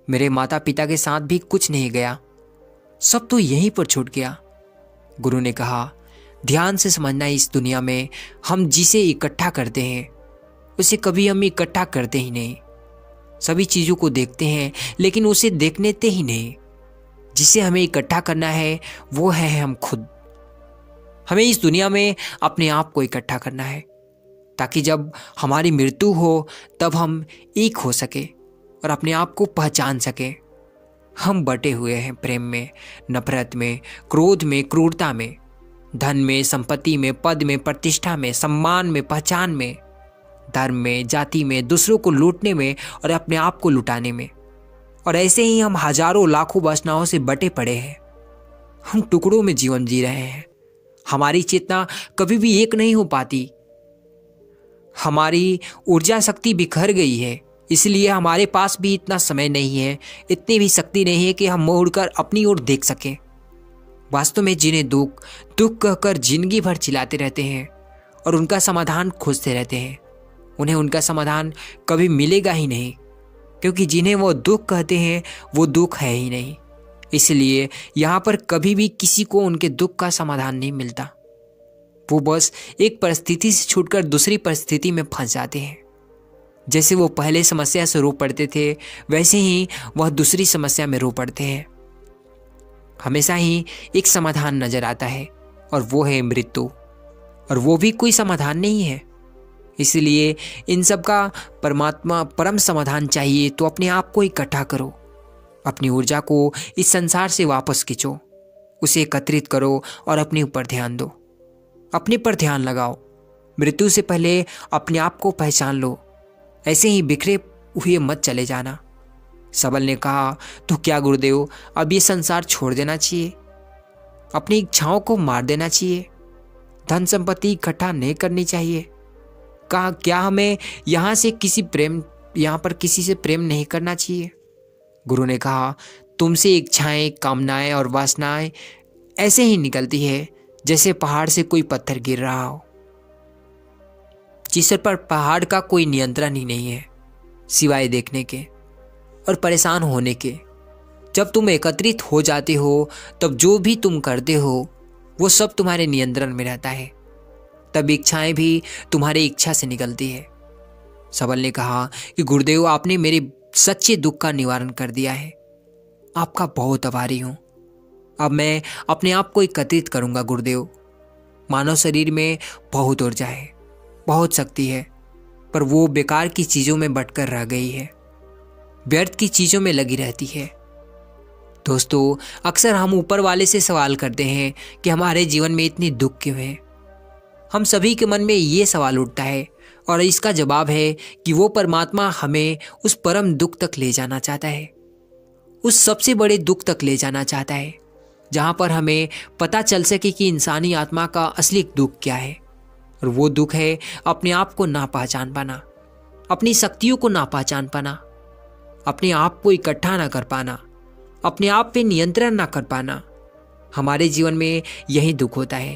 मेरे माता पिता के साथ भी कुछ नहीं गया, सब तो यहीं पर छूट गया। गुरु ने कहा, ध्यान से समझना, इस दुनिया में हम जिसे इकट्ठा करते हैं उसे कभी हम इकट्ठा करते ही नहीं। सभी चीजों को देखते हैं लेकिन उसे देखने देते ही नहीं। जिसे हमें इकट्ठा करना है वो है हम खुद। हमें इस दुनिया में अपने आप को इकट्ठा करना है ताकि जब हमारी मृत्यु हो तब हम एक हो सके और अपने आप को पहचान सके। हम बटे हुए हैं प्रेम में, नफरत में, क्रोध में, क्रूरता में, धन में, संपत्ति में, पद में, प्रतिष्ठा में, सम्मान में, पहचान में, धर्म में, जाति में, दूसरों को लूटने में और अपने आप को लुटाने में। और ऐसे ही हम हजारों लाखों वासनाओं से बटे पड़े हैं। हम टुकड़ों में जीवन जी रहे हैं। हमारी चेतना कभी भी एक नहीं हो पाती। हमारी ऊर्जा शक्ति बिखर गई है, इसलिए हमारे पास भी इतना समय नहीं है, इतनी भी शक्ति नहीं है कि हम मुड़कर अपनी ओर देख सकें। वास्तव में जिन्हें दुख दुख कहकर जिंदगी भर चिल्लाते रहते हैं और उनका समाधान खोजते रहते हैं, उन्हें उनका समाधान कभी मिलेगा ही नहीं, क्योंकि जिन्हें वो दुख कहते हैं वो दुख है ही नहीं। इसलिए यहाँ पर कभी भी किसी को उनके दुख का समाधान नहीं मिलता। वो बस एक परिस्थिति से छूटकर दूसरी परिस्थिति में फंस जाते हैं। जैसे वो पहले समस्या से रो पड़ते थे वैसे ही वह दूसरी समस्या में रो पड़ते हैं। हमेशा ही एक समाधान नजर आता है और वो है मृत्यु, और वो भी कोई समाधान नहीं है। इसलिए इन सब का परमात्मा परम समाधान चाहिए तो अपने आप को इकट्ठा करो, अपनी ऊर्जा को इस संसार से वापस खींचो, उसे एकत्रित करो और अपने ऊपर ध्यान दो, अपने पर ध्यान लगाओ। मृत्यु से पहले अपने आप को पहचान लो, ऐसे ही बिखरे हुए मत चले जाना। सबल ने कहा, तो क्या गुरुदेव अब ये संसार छोड़ देना चाहिए, अपनी इच्छाओं को मार देना चाहिए, धन संपत्ति इकट्ठा नहीं करनी चाहिए? कहा, क्या हमें यहाँ पर किसी से प्रेम नहीं करना चाहिए? गुरु ने कहा, तुमसे इच्छाएं, कामनाएं और वासनाएं ऐसे ही निकलती है जैसे पहाड़ से कोई पत्थर गिर रहा हो, जिस पर पहाड़ का कोई नियंत्रण ही नहीं है सिवाय देखने के और परेशान होने के। जब तुम एकत्रित हो जाते हो तब जो भी तुम करते हो वो सब तुम्हारे नियंत्रण में रहता है। तब इच्छाएं भी तुम्हारी इच्छा से निकलती है। सबल ने कहा कि गुरुदेव आपने मेरे सच्चे दुख का निवारण कर दिया है, आपका बहुत आभारी हूं। अब मैं अपने आप को एकत्रित करूंगा गुरुदेव। मानव शरीर में बहुत ऊर्जा है, बहुत शक्ति है, पर वो बेकार की चीजों में बटकर रह गई है, व्यर्थ की चीजों में लगी रहती है। दोस्तों, अक्सर हम ऊपर वाले से सवाल करते हैं कि हमारे जीवन में इतनी दुख क्यों है। हम सभी के मन में ये सवाल उठता है और इसका जवाब है कि वो परमात्मा हमें उस परम दुख तक ले जाना चाहता है, उस सबसे बड़े दुख तक ले जाना चाहता है जहां पर हमें पता चल सके कि इंसानी आत्मा का असली दुख क्या है। और वो दुख है अपने आप को ना पहचान पाना, अपनी शक्तियों को ना पहचान पाना, अपने आप को इकट्ठा ना कर पाना, अपने आप पे नियंत्रण ना कर पाना। हमारे जीवन में यही दुख होता है,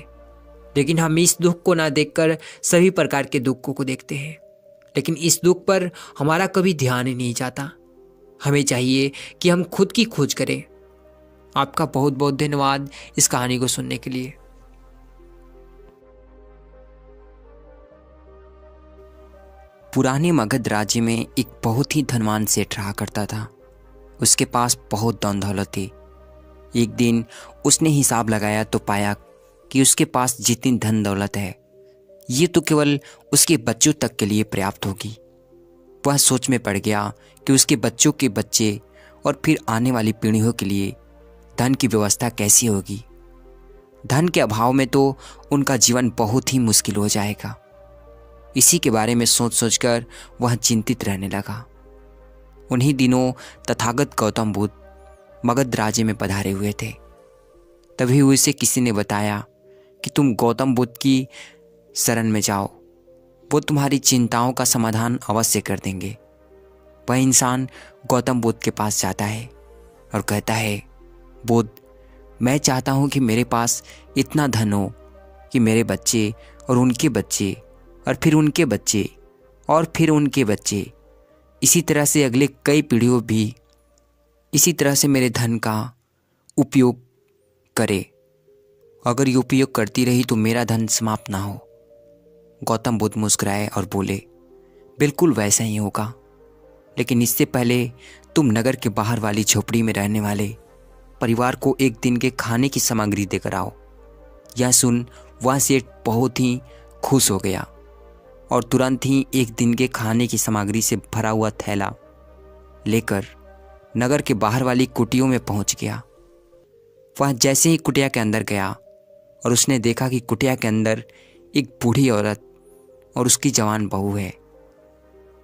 लेकिन हम इस दुख को ना देखकर सभी प्रकार के दुखों को देखते हैं। लेकिन इस दुख पर हमारा कभी ध्यान ही नहीं जाता। हमें चाहिए कि हम खुद की खोज करें। आपका बहुत बहुत धन्यवाद इस कहानी को सुनने के लिए। पुराने मगध राज्य में एक बहुत ही धनवान सेठ रहा करता था। उसके पास बहुत धन दौलत थी। एक दिन उसने हिसाब लगाया तो पाया कि उसके पास जितनी धन दौलत है ये तो केवल उसके बच्चों तक के लिए पर्याप्त होगी। वह सोच में पड़ गया कि उसके बच्चों के बच्चे और फिर आने वाली पीढ़ियों के लिए धन की व्यवस्था कैसी होगी। धन के अभाव में तो उनका जीवन बहुत ही मुश्किल हो जाएगा। इसी के बारे में सोच सोचकर वह चिंतित रहने लगा। उन्हीं दिनों तथागत गौतम बुद्ध मगध राज्य में पधारे हुए थे। तभी उसे किसी ने बताया कि तुम गौतम बुद्ध की शरण में जाओ, वो तुम्हारी चिंताओं का समाधान अवश्य कर देंगे। वह इंसान गौतम बुद्ध के पास जाता है और कहता है, बुद्ध, मैं चाहता हूँ कि मेरे पास इतना धन हो कि मेरे बच्चे और उनके बच्चे और फिर उनके बच्चे और फिर उनके बच्चे, इसी तरह से अगले कई पीढ़ियों भी इसी तरह से मेरे धन का उपयोग करे। अगर ये उपयोग करती रही तो मेरा धन समाप्त ना हो। गौतम बुद्ध मुस्कुराए और बोले, बिल्कुल वैसा ही होगा, लेकिन इससे पहले तुम नगर के बाहर वाली झोपड़ी में रहने वाले परिवार को एक दिन के खाने की सामग्री देकर आओ। यह सुन वह सेठ बहुत ही खुश हो गया और तुरंत ही एक दिन के खाने की सामग्री से भरा हुआ थैला लेकर नगर के बाहर वाली कुटियों में पहुंच गया। वह जैसे ही कुटिया के अंदर गया और उसने देखा कि कुटिया के अंदर एक बूढ़ी औरत और उसकी जवान बहू है।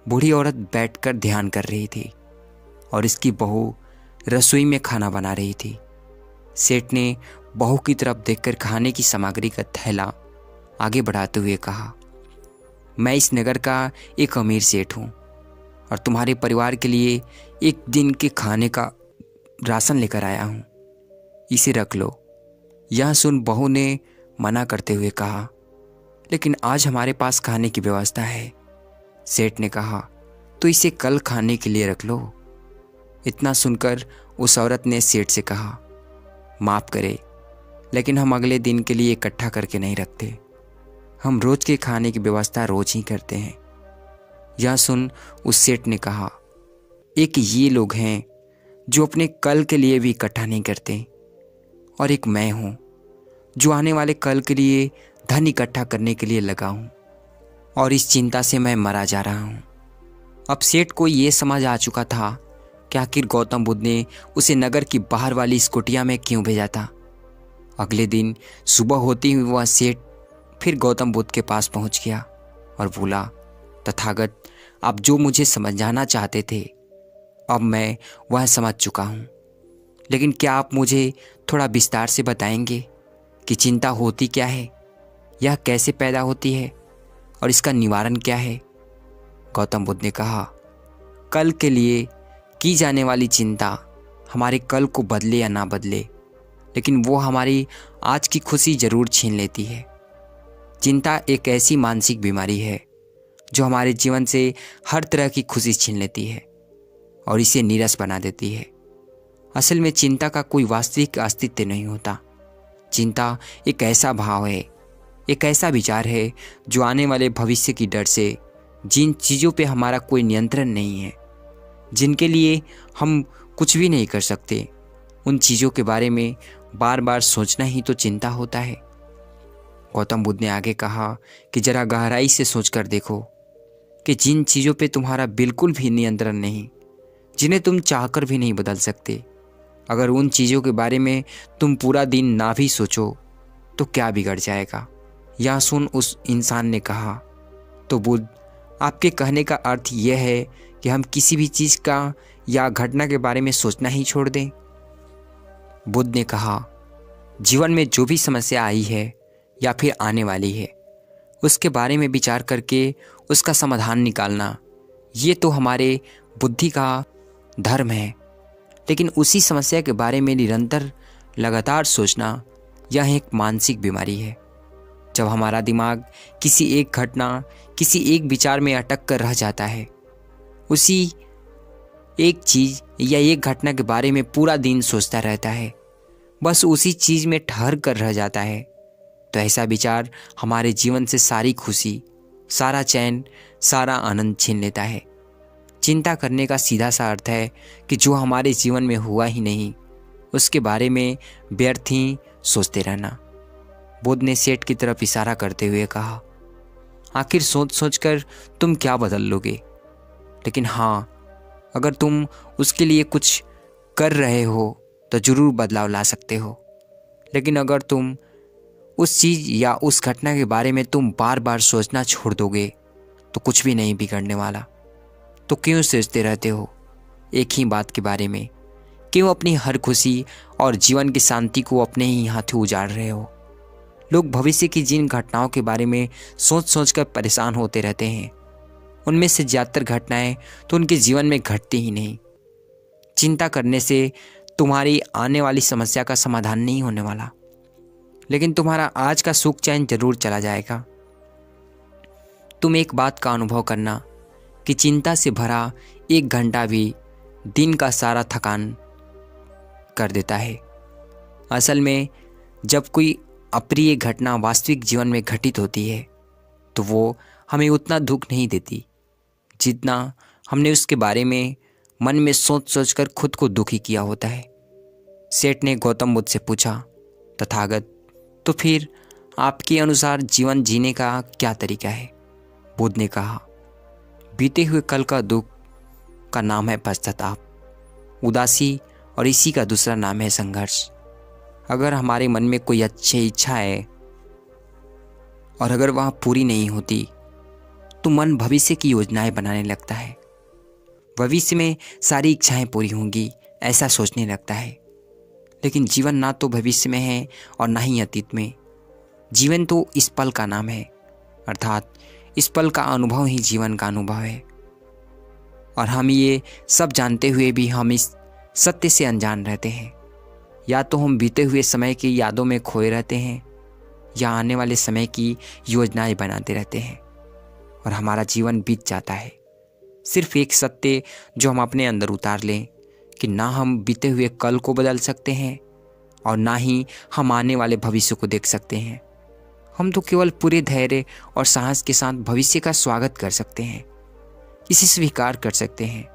बूढ़ी औरत बैठकर ध्यान कर रही थी और इसकी बहू रसोई में खाना बना रही थी। सेठ ने बहू की तरफ देखकर खाने की सामग्री का थैला आगे बढ़ाते हुए कहा, मैं इस नगर का एक अमीर सेठ हूँ और तुम्हारे परिवार के लिए एक दिन के खाने का राशन लेकर आया हूँ, इसे रख लो। यह सुन बहू ने मना करते हुए कहा, लेकिन आज हमारे पास खाने की व्यवस्था है। सेठ ने कहा, तो इसे कल खाने के लिए रख लो। इतना सुनकर उस औरत ने सेठ से कहा, माफ़ करे, लेकिन हम अगले दिन के लिए इकट्ठा करके नहीं रखते। हम रोज के खाने की व्यवस्था रोज ही करते हैं। यह सुन उस सेठ ने कहा, एक ये लोग हैं जो अपने कल के लिए भी इकट्ठा नहीं करते और एक मैं हूँ जो आने वाले कल के लिए धन इकट्ठा करने के लिए लगा हूँ और इस चिंता से मैं मरा जा रहा हूँ। अब सेठ को ये समझ आ चुका था कि आखिर गौतम बुद्ध ने उसे नगर की बाहर वाली इस कुटिया में क्यों भेजा था। अगले दिन सुबह होती हुई वह सेठ फिर गौतम बुद्ध के पास पहुंच गया और बोला, तथागत, आप जो मुझे समझाना चाहते थे अब मैं वह समझ चुका हूँ, लेकिन क्या आप मुझे थोड़ा विस्तार से बताएंगे कि चिंता होती क्या है, यह कैसे पैदा होती है और इसका निवारण क्या है। गौतम बुद्ध ने कहा, कल के लिए की जाने वाली चिंता हमारे कल को बदले या ना बदले, लेकिन वो हमारी आज की खुशी जरूर छीन लेती है। चिंता एक ऐसी मानसिक बीमारी है जो हमारे जीवन से हर तरह की खुशी छीन लेती है और इसे नीरस बना देती है। असल में चिंता का कोई वास्तविक अस्तित्व नहीं होता। चिंता एक ऐसा भाव है, एक ऐसा विचार है जो आने वाले भविष्य की डर से, जिन चीज़ों पे हमारा कोई नियंत्रण नहीं है, जिनके लिए हम कुछ भी नहीं कर सकते, उन चीज़ों के बारे में बार बार सोचना ही तो चिंता होता है। गौतम बुद्ध ने आगे कहा कि जरा गहराई से सोचकर देखो कि जिन चीज़ों पे तुम्हारा बिल्कुल भी नियंत्रण नहीं, जिन्हें तुम चाहकर भी नहीं बदल सकते, अगर उन चीज़ों के बारे में तुम पूरा दिन ना भी सोचो तो क्या बिगड़ जाएगा। यह सुन उस इंसान ने कहा, तो बुद्ध, आपके कहने का अर्थ यह है कि हम किसी भी चीज़ का या घटना के बारे में सोचना ही छोड़ दें। बुद्ध ने कहा, जीवन में जो भी समस्या आई है या फिर आने वाली है उसके बारे में विचार करके उसका समाधान निकालना, ये तो हमारे बुद्धि का धर्म है, लेकिन उसी समस्या के बारे में निरंतर लगातार सोचना, यह एक मानसिक बीमारी है। जब हमारा दिमाग किसी एक घटना, किसी एक विचार में अटक कर रह जाता है, उसी एक चीज़ या एक घटना के बारे में पूरा दिन सोचता रहता है, बस उसी चीज़ में ठहर कर रह जाता है, तो ऐसा विचार हमारे जीवन से सारी खुशी, सारा चैन, सारा आनंद छीन लेता है। चिंता करने का सीधा सा अर्थ है कि जो हमारे जीवन में हुआ ही नहीं उसके बारे में व्यर्थ ही सोचते रहना। बुद्ध ने सेठ की तरफ इशारा करते हुए कहा, आखिर सोच सोच कर तुम क्या बदल लोगे? लेकिन हाँ, अगर तुम उसके लिए कुछ कर रहे हो तो जरूर बदलाव ला सकते हो। लेकिन अगर तुम उस चीज़ या उस घटना के बारे में तुम बार बार सोचना छोड़ दोगे तो कुछ भी नहीं बिगड़ने वाला। तो क्यों सोचते रहते हो एक ही बात के बारे में? क्यों अपनी हर खुशी और जीवन की शांति को अपने ही हाथों उजाड़ रहे हो? लोग भविष्य की जिन घटनाओं के बारे में सोच सोच कर परेशान होते रहते हैं, उनमें से ज़्यादातर घटनाएं तो उनके जीवन में घटती ही नहीं। चिंता करने से तुम्हारी आने वाली समस्या का समाधान नहीं होने वाला, लेकिन तुम्हारा आज का सुख चैन जरूर चला जाएगा। तुम एक बात का अनुभव करना कि चिंता से भरा 1 घंटा भी दिन का सारा थकान कर देता है। असल में जब कोई अप्रिय घटना वास्तविक जीवन में घटित होती है तो वो हमें उतना दुख नहीं देती जितना हमने उसके बारे में मन में सोच सोच कर खुद को दुखी किया होता है। सेठ ने गौतम बुद्ध से पूछा, तथागत, तो फिर आपके अनुसार जीवन जीने का क्या तरीका है? बुद्ध ने कहा, बीते हुए कल का दुख का नाम है पश्चाताप, उदासी, और इसी का दूसरा नाम है संघर्ष। अगर हमारे मन में कोई अच्छी इच्छा है और अगर वह पूरी नहीं होती तो मन भविष्य की योजनाएं बनाने लगता है। भविष्य में सारी इच्छाएं पूरी होंगी ऐसा सोचने लगता है। लेकिन जीवन ना तो भविष्य में है और ना ही अतीत में। जीवन तो इस पल का नाम है, अर्थात इस पल का अनुभव ही जीवन का अनुभव है। और हम ये सब जानते हुए भी हम इस सत्य से अनजान रहते हैं। या तो हम बीते हुए समय की यादों में खोए रहते हैं या आने वाले समय की योजनाएं बनाते रहते हैं और हमारा जीवन बीत जाता है। सिर्फ एक सत्य जो हम अपने अंदर उतार लें कि ना हम बीते हुए कल को बदल सकते हैं और ना ही हम आने वाले भविष्य को देख सकते हैं। हम तो केवल पूरे धैर्य और साहस के साथ भविष्य का स्वागत कर सकते हैं, इसे स्वीकार कर सकते हैं।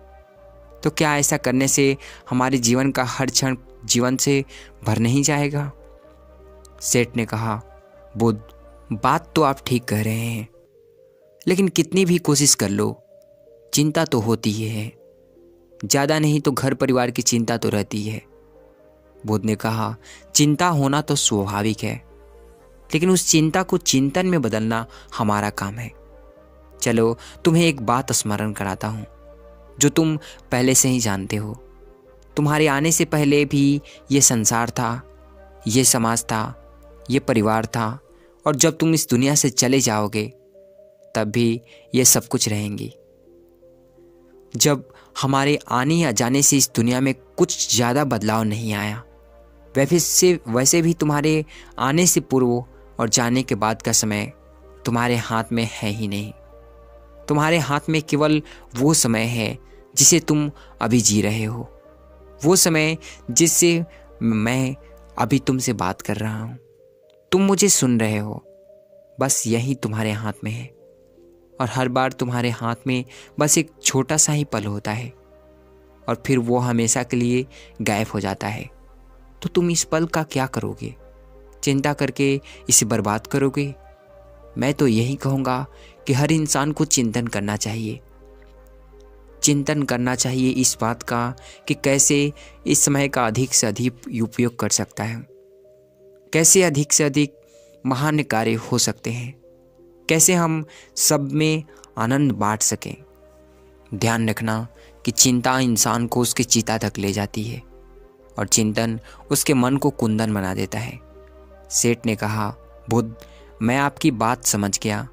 तो क्या ऐसा करने से हमारे जीवन का हर क्षण जीवन से भर नहीं जाएगा? सेठ ने कहा, बुद्ध, बात तो आप ठीक कह रहे हैं, लेकिन कितनी भी कोशिश कर लो चिंता तो होती ही है। ज़्यादा नहीं तो घर परिवार की चिंता तो रहती है। बुद्ध ने कहा, चिंता होना तो स्वाभाविक है, लेकिन उस चिंता को चिंतन में बदलना हमारा काम है। चलो तुम्हें एक बात स्मरण कराता हूँ जो तुम पहले से ही जानते हो। तुम्हारे आने से पहले भी ये संसार था, ये समाज था, ये परिवार था, और जब तुम इस दुनिया से चले जाओगे तब भी ये सब कुछ रहेंगी। जब हमारे आने या जाने से इस दुनिया में कुछ ज़्यादा बदलाव नहीं आया, वैसे भी तुम्हारे आने से पूर्व और जाने के बाद का समय तुम्हारे हाथ में है ही नहीं। तुम्हारे हाथ में केवल वो समय है जिसे तुम अभी जी रहे हो, वो समय जिससे मैं अभी तुमसे बात कर रहा हूँ, तुम मुझे सुन रहे हो। बस यही तुम्हारे हाथ में है और हर बार तुम्हारे हाथ में बस एक छोटा सा ही पल होता है और फिर वो हमेशा के लिए गायब हो जाता है। तो तुम इस पल का क्या करोगे? चिंता करके इसे बर्बाद करोगे? मैं तो यही कहूँगा कि हर इंसान को चिंतन करना चाहिए। चिंतन करना चाहिए इस बात का कि कैसे इस समय का अधिक से अधिक उपयोग कर सकता है, कैसे अधिक से अधिक महान कार्य हो सकते हैं, कैसे हम सब में आनंद बांट सकें। ध्यान रखना कि चिंता इंसान को उसकी चिता तक ले जाती है और चिंतन उसके मन को कुंदन बना देता है। सेठ ने कहा, बुद्ध, मैं आपकी बात समझ गया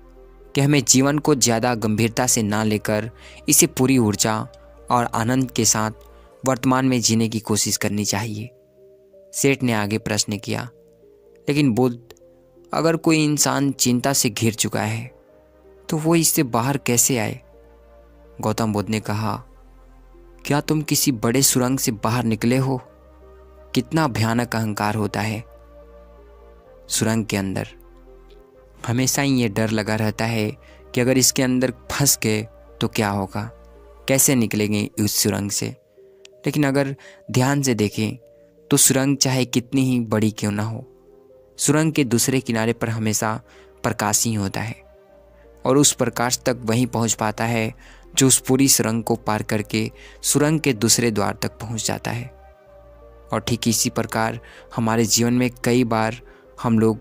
कि हमें जीवन को ज़्यादा गंभीरता से ना लेकर इसे पूरी ऊर्जा और आनंद के साथ वर्तमान में जीने की कोशिश करनी चाहिए। सेठ ने आगे प्रश्न किया, लेकिन बुद्ध, अगर कोई इंसान चिंता से घिर चुका है तो वो इससे बाहर कैसे आए? गौतम बुद्ध ने कहा, क्या तुम किसी बड़े सुरंग से बाहर निकले हो? कितना भयानक अहंकार होता है सुरंग के अंदर। हमेशा ही ये डर लगा रहता है कि अगर इसके अंदर फंस गए तो क्या होगा, कैसे निकलेंगे उस सुरंग से। लेकिन अगर ध्यान से देखें तो सुरंग चाहे कितनी ही बड़ी क्यों ना हो, सुरंग के दूसरे किनारे पर हमेशा प्रकाश ही होता है, और उस प्रकाश तक वहीं पहुंच पाता है जो उस पूरी सुरंग को पार करके सुरंग के दूसरे द्वार तक पहुंच जाता है। और ठीक इसी प्रकार हमारे जीवन में कई बार हम लोग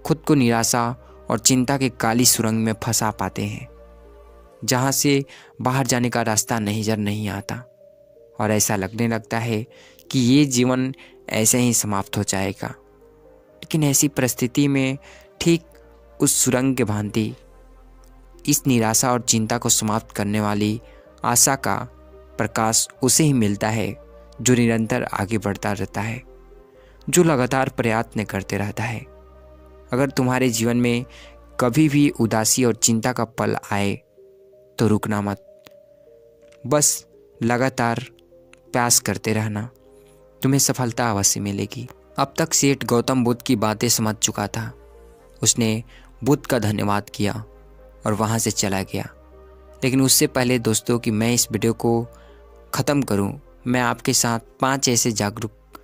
खुद को निराशा और चिंता के काली सुरंग में फंसा पाते हैं, जहाँ से बाहर जाने का रास्ता नजर नहीं आता, और ऐसा लगने लगता है कि ये जीवन ऐसे ही समाप्त हो जाएगा। लेकिन ऐसी परिस्थिति में ठीक उस सुरंग के भांति इस निराशा और चिंता को समाप्त करने वाली आशा का प्रकाश उसे ही मिलता है जो निरंतर आगे बढ़ता रहता है, जो लगातार प्रयत्न करते रहता है। अगर तुम्हारे जीवन में कभी भी उदासी और चिंता का पल आए तो रुकना मत, बस लगातार प्रयास करते रहना, तुम्हें सफलता अवश्य मिलेगी। अब तक सेठ गौतम बुद्ध की बातें समझ चुका था। उसने बुद्ध का धन्यवाद किया और वहाँ से चला गया। लेकिन उससे पहले दोस्तों कि मैं इस वीडियो को ख़त्म करूँ, मैं आपके साथ 5 ऐसे जागरूक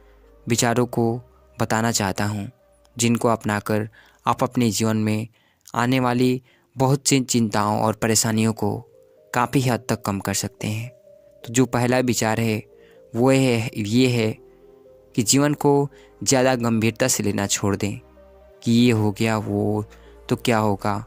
विचारों को बताना चाहता हूँ जिनको अपनाकर आप अपने जीवन में आने वाली बहुत सी चिंताओं और परेशानियों को काफ़ी हद तक कम कर सकते हैं। तो जो पहला विचार है वो ये है कि जीवन को ज़्यादा गंभीरता से लेना छोड़ दें कि ये हो गया वो तो क्या होगा,